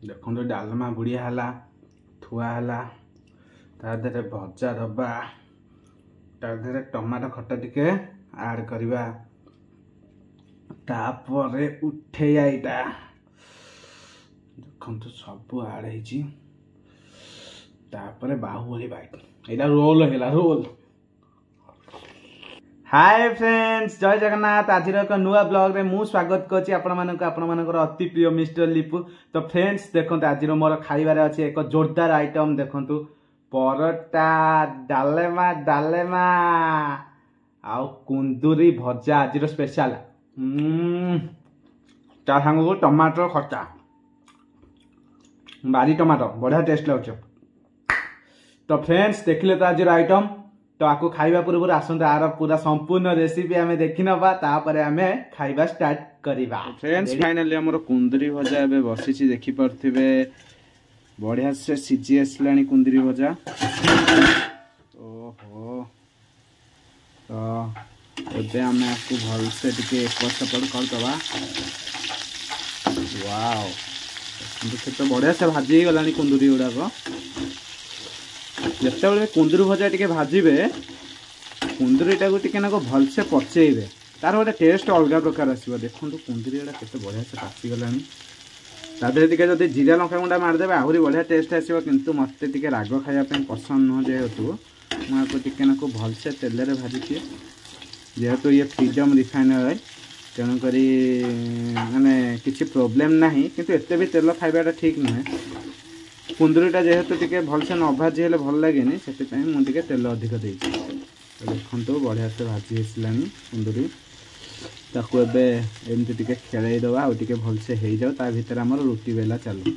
देखो डालमा गुड़िया है थुआ है तादे भजा दबा तादे टमाटो खटा टिके ऐड करवा तापरे उठे आईटा देखो सब ऐड है तापरे बाहुबली बाइट एटा रोल है रोल। हाय फ्रेंड्स जय जगन्नाथ आज एक नुआ ब्लॉग रे मु स्वागत करछि आपण अति प्रिय मिस्टर लिपू। तो फ्रेंड्स देखते आज मोर खाइबार अच्छे एक जोरदार आइटम देखंतु परोटा डालेमा डालेमा आउ कुंदूरी भजा आज स्पेशल ता संग टमाटर खटा बारी टमाटो बढ़िया टेस्ट लगे। तो फ्रेंड्स देखले तो आज आइटम तो आपको खाइबा पूर्व आसंत आर पूरा संपूर्ण रेसिपी आमे देखि नबा तापरे आमे खाइबा स्टार्ट करिबा। फ्रेंड्स फाइनली हमर कुंदरी भजा एबे बसिछि देखि परथिबे बढ़िया से सिझी आसलानी कुंदरी भजा। ओहो तो एबे आमे आपको भल से टिके एपट सेपट कर दबा। वाओ तो बढ़िया से भाजी गलानी कुंदरी गुडा को जिते बड़े कुंदूरी भजा टे भाजबे कुंदूरीटा को टे भलसे पचेबे तार गोटे टेस्ट अलग प्रकार आसो। देखो कुंदूरी गुड़ा के बढ़िया से पाचिगला जब जीरा लंका गुंडा मारिदेवे आहरी बढ़िया टेस्ट आसो। किंतु मत टे राग खायापी पसंद नुह जेहेतु मुझे टे भलसे तेल भाजी जेहेतु ये फ्रीडम रिफाइन ऑयल तेणुक माने किसी प्रोब्लेम ना किंतु एते भी तेल खाइबाटा ठीक नुहे। कुंदूरीटा जेहेतु टिके भलसे न भाजी हेले भल लगे से मुझे तेल अधिक दे देखो बढ़िया से भाजी आसलानी कुंदूरी ताकू एमती टिके खेलईदवा आउ टिके भलसे हो जाओ ता भीतर आमर रुटी बेला चलू।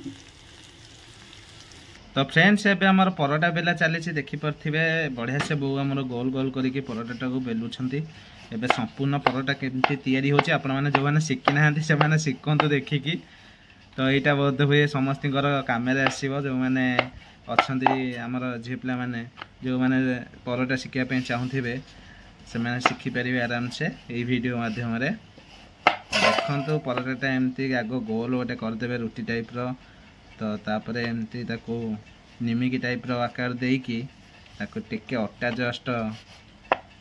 तो फ्रेंड्स एबे हमर परोटा बेला चली देखि परथिबे बढ़िया से बो हमर गोल गोल करिके परोटाटा को बेलुछंती। एबे संपूर्ण परोटा केमती तयारी होची आपण माने जो माने शिखि नाहंती से माने शिखंतु देखिकी। तो यहाँ बोध हुए समस्त कम आसो जो मैंने अच्छा आमर झी पे मैंने जो मैंने परोटा शिखापी चाहूबे से मैंने शिखिपारे आराम से यही वीडियो माध्यम देखु परोटा एमती आग गोल गोटे करदे रुटी टाइप रो। तो तापर एमती निमिकी टाइप रो आकार देकी टिके अटा जस्ट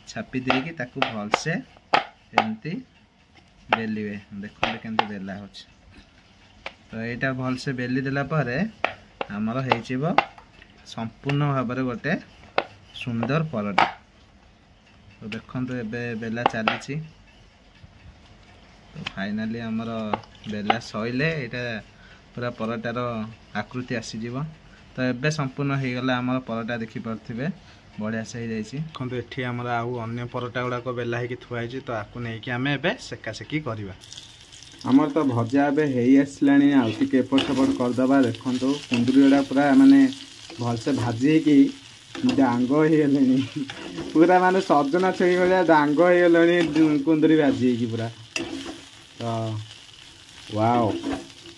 छापी देकी भलसे एमती बेलिवे देखते केमती बेला हो। तो यहाँ भल से बेली देला परे आमर हो संपूर्ण भाव में गोटे सुंदर परोटा। तो देखो एबे बेला चली तो फाइनाली आमर बेला सैले यहाँ पूरा परोटार आकृति आसीज। तो एबे संपूर्ण हो गला आमर परोटा देखि पार्थिबे बढ़िया से देखो ये आमर आउ अन्य परोटा गुड़ाक बेला होगी थुआई तो आपको नहीं आम ए सेकासेकी करवा। आमर तो भजा ए आसला आगे एपट सेपट करदे देखो कुंदूरी गुड़ा पूरा माने भलसे भाजी कि डांग हो पूरा माने सजना छुई भाया डांग हो कुंदूरी भाजी पूरा। तो वाओ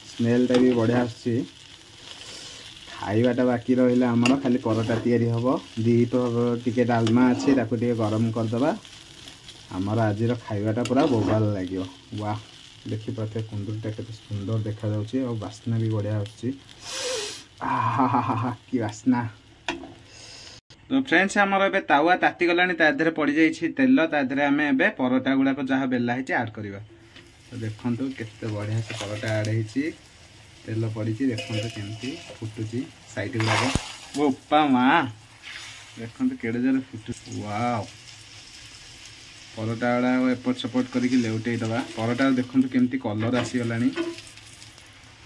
स्मेलटा भी बढ़िया आसी खाइबाटा बाकी रहा आमर खाली परोटा तैयारी हम दीपर टिके डालमा अच्छे गरम करदे आमर आज खाइबाटा पूरा बोबाल लगे। वाह देखी पाते कुंदूरीटा के सुंदर देखा जाउछि और वासना भी बढ़िया आछि कि वासना। तो फ्रेंड्स आमर ए तावा ताती गलानी तादरे पड़ जाइछि तेल तादरे आमे एबे परोटा गुडा को जहाँ बेला है ऐड करवा। तो देखंतु केते बढ़िया से परोटा ऐड होइछि तेल पड़िछि देखंतु केमती फुटुछि साइड गुडा को ओप्पा मां देखंतु केडे जरे फुटु। वाओ परोटा गुड़ा एपट सेपट करके लेउटे दबा परोटा देखो केमती कलर आसीगला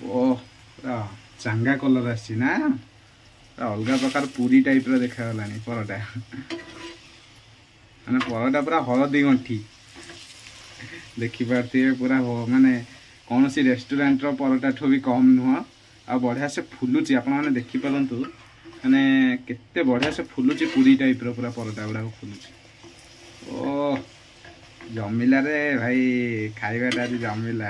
ओ पूरा चांगा कलर आसी ना अलग प्रकार पूरी टाइप रो देखागला परोटा माने परोटा पूरा हलदी गंठी देखी पार्थिबे पूरा माने कौन सी रेस्टोरेंट रो परोटा ठो भी कम नुह आ बढ़िया से फुलुची आपण माने देखि पारंतु माने केते बढ़िया से फुलुची पूरी टाइप रो पूरा परोटा गुड़ा फुलुची। ओ जमिला रे भाई खाइबाटा आज जमिला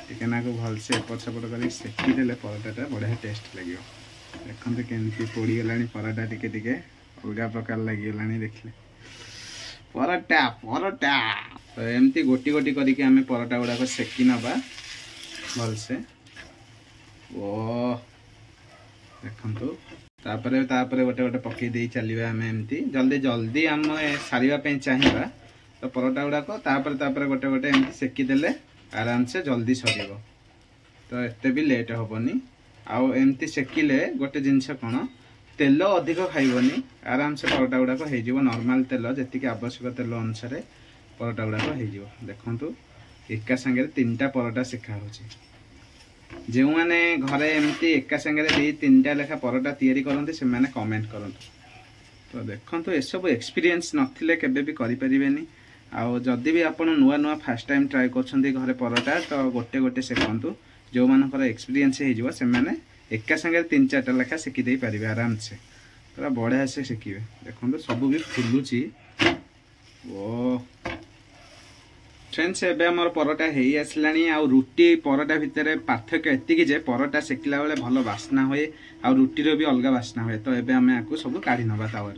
टिके ना को भल से एपट सेपट कर सेकी देले परोटाटा बढ़िया टेस्ट लगे। देखते केमती पोड़ी गलानी परोटा टिके टिके अलग प्रकार लगे देखले परोटा परोटा। तो एमती गोटी गोटी करके आमे परोटा गुड़ा को सेकी नबा भल से। ओ देखंतु तापरे तापरे गोटे गोटे पकई दे चलिए आम एमती जल्दी जल्दी आम सारिया चाहिए तो परोटा गुड़ाक तापरे तापरे गोटे गोटे एमती सेकीदेले आराम से जल्दी सर तो एते भी लेट हेनी आउ एमती सेकिले गोटे जिनस कौन तेल अधिक खाइबनी आराम से परोटा गुड़ाक हो नॉर्मल तेल जी आवश्यक तेल अनुसार परोटा गुड़ाक हो देखु एका सांगे 3टा परोटा शिखा हो जो मैंने घरे एमती एका सांगे 2-3टा लेखा परोटा तैयारी करते से मैंने कमेंट करंतु तो देखो ये सब एक्सपीरियंस नथिले केबे भी करि परिबेनी आउ जदि भी आपण नुआ नुआ फर्स्ट टाइम ट्राई करछन्ती घरे परोटा तो गोटे गोटे सेकंतु जो मानकर एक्सपीरियंस हे जिवो से माने एका संगे 3-4टा लेखा सेकी दे पारिबे आराम से पूरा बढ़िया से सेकिबे देखो सब भी फुलुची ओ फ्रेंड्स एबे हमर परोटा हेई आसलानी आ रुटी परोटा भितर पार्थक्य एतिकी जे परोटा सेकिला बेले भलो वासना होए आ रुटी रो भी अलगा वासना होए तो एबे हमें आकु सब काढी नबा तावर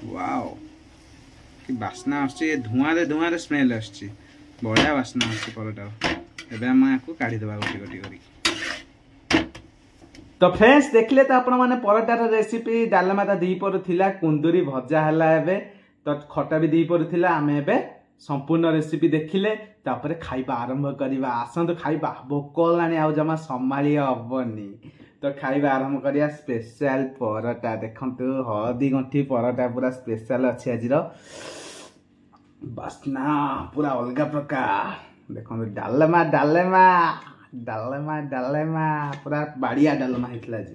वाओ कि वासना आछी धुआं रे स्मेल आछी बढ़िया वासना आछी परोटा एबे हम आकु काढी देबा गोटी गोटी करी तो फ्रेंड्स देखले तो आपण माने परोटार रेसिपी डालमा ता दी पर थिला कुंदूरी भजा हला एबे तो खटा भी दी पर थिला आमे एबे संपूर्ण रेसिपी देखिले तापरे खाइबा आरंभ करिबा आसंत खाइबा भोकलानी आ जमा संभाली हबनी तो खाइबा आरंभ करिया स्पेशल परोटा देखंतु हळदी गंठी परोटा पूरा स्पेशल अछि आजिरो बासना पूरा अलगा प्रकार देखो डालमा डालमा डालमा डालमा पूरा बढ़िया डालमा हितला जी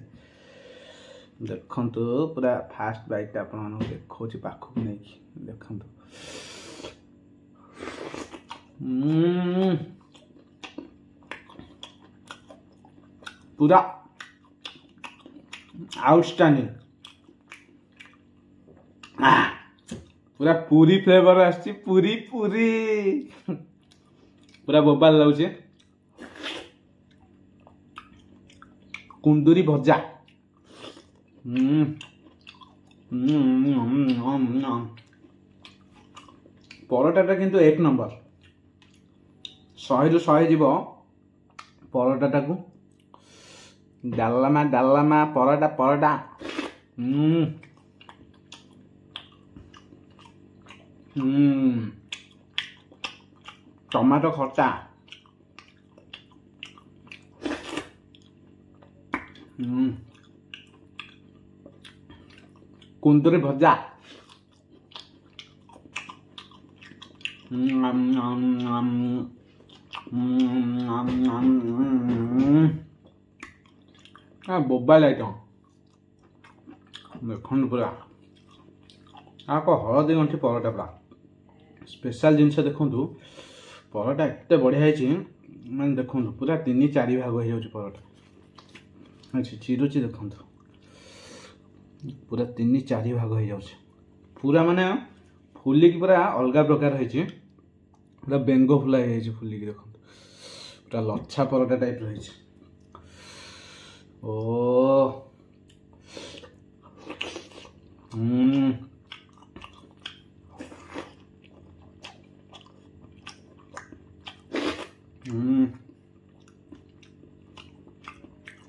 देखंतु पूरा फास्ट बाइट आपन देखौछि पाखु नै देखंतु पूरा आउटस्टैंडिंग पूरा पूरी फ्लेवर आछि पूरी पूरी पूरा बोबाल लाउछे कुंदूरी भजा परोटा किंतु 1 नंबर 100 रु 100 जीव परोटा को डालमा डालमा परोटा परोटा टमाटो खट्टा कुंदूरी भजा बोबाइल आइटम देखो पूरा आपको हळदी गंठी परोटा पूरा स्पेशल जिनस देखु परोटा एत बढ़िया माने देखो पूरा 3-4 भाग हो जाउछ परोटा अच्छा चिरुची देखो पूरा 3-4 भाग हो जाउछ पूरा माने फुली की पूरा अलगा प्रकार है पूरा बेंगो फुला है फुली की देखो पूरा लच्छा परोटा टाइप रही ओ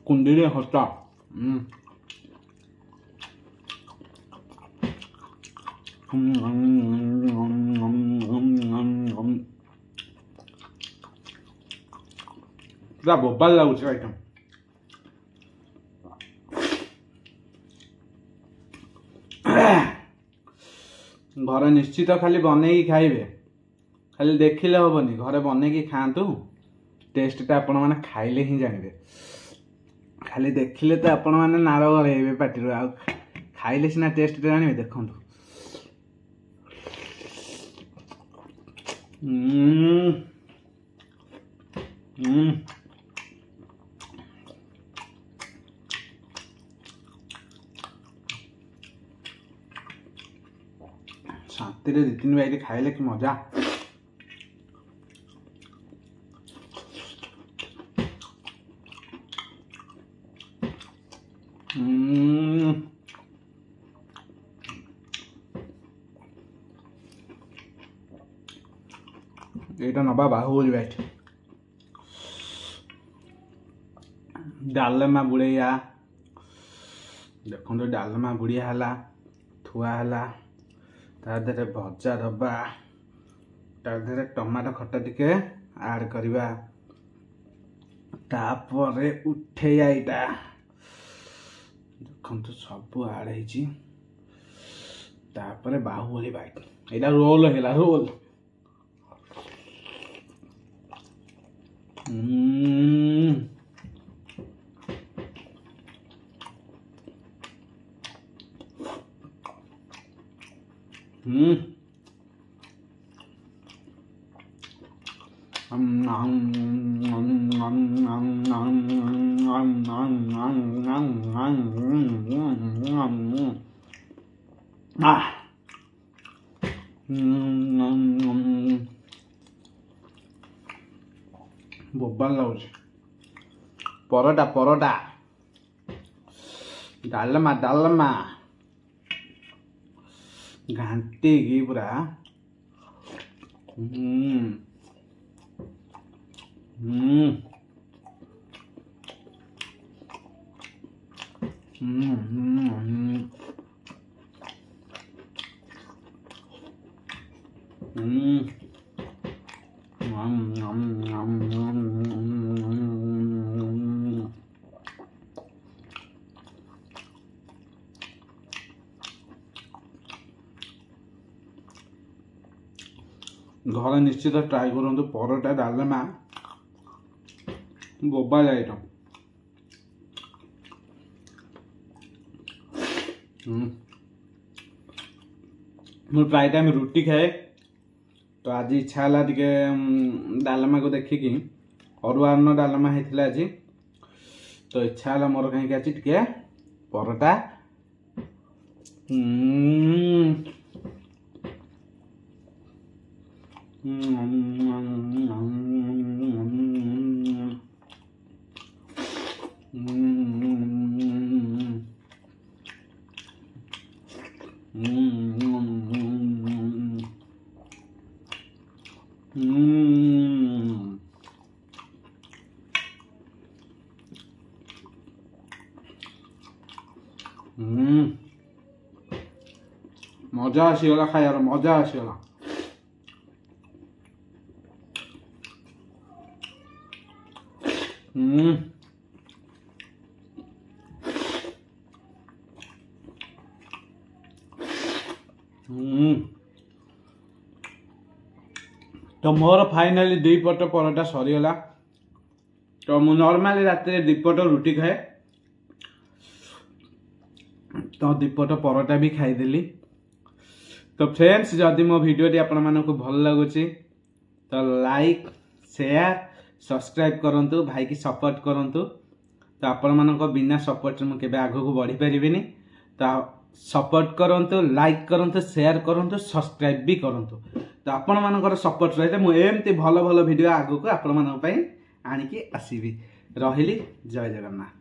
कुंदूरी खट्टा पूरा बोबाल लगुच आइटम घर निश्चित खाली बनई खाइबे खाली देखिले हेनी घरे बनई खातु टेस्टा आपण मैंने खाइले ही जानवे खाली देखिले तो आपण मैंने नार गड़े पार्टी आ खाइले सीना टेस्ट जानवे देखु शांति 2-3 बाइट खाइले कि मजा এটা নবা বাহুবলী বাইট डालमा बुड़ैया देखो डालमा बुड़िया है थुआ है तादे भजा दबा तादे टमाटो खटा टिके ऐड करवा तापरे उठे आईटा देखो सब ऐड है तापरे बाहुबली बाइट एटा रोल है रोल बोबा लगे परोटा परोटा डालमा डालमा घाटी की पूरा घर निश्चित ट्राई करूँ परोटा डालमा बोबाल आइटम मैं प्राय टाइम रुटी खाए तो आज इच्छा है टे डालमा को देखिकी अरुआ अन्न डालमा होता आज तो इच्छा है मोर कहीं आज टे परोटा मजा आसीगला खाइबार मजा आसीगला तो मोर फाइनाली दुई पट परोटा सरीगला तो मु नॉर्मली रात दुई पट रुटी खाए तो दुई पट परोटा भी खाईदेली तो फ्रेंड्स जदि मो वीडियो आपण मानक भल लगुच तो लाइक शेयर सब्सक्राइब करंतु भाई की सपोर्ट करंतु तो आपण मानक बिना सपोर्ट मु केबे आगो को बढ़ी परिबिनी तो सपोर्ट करंतु लाइक करंतु शेयर करंतु सब्सक्राइब भी करंतु तो आपण मानकर सपोर्ट रहिते मु एमती भल भल वीडियो आगो को आपण मानक पई आनिकी आसीबी रहिली जय जगन्नाथ।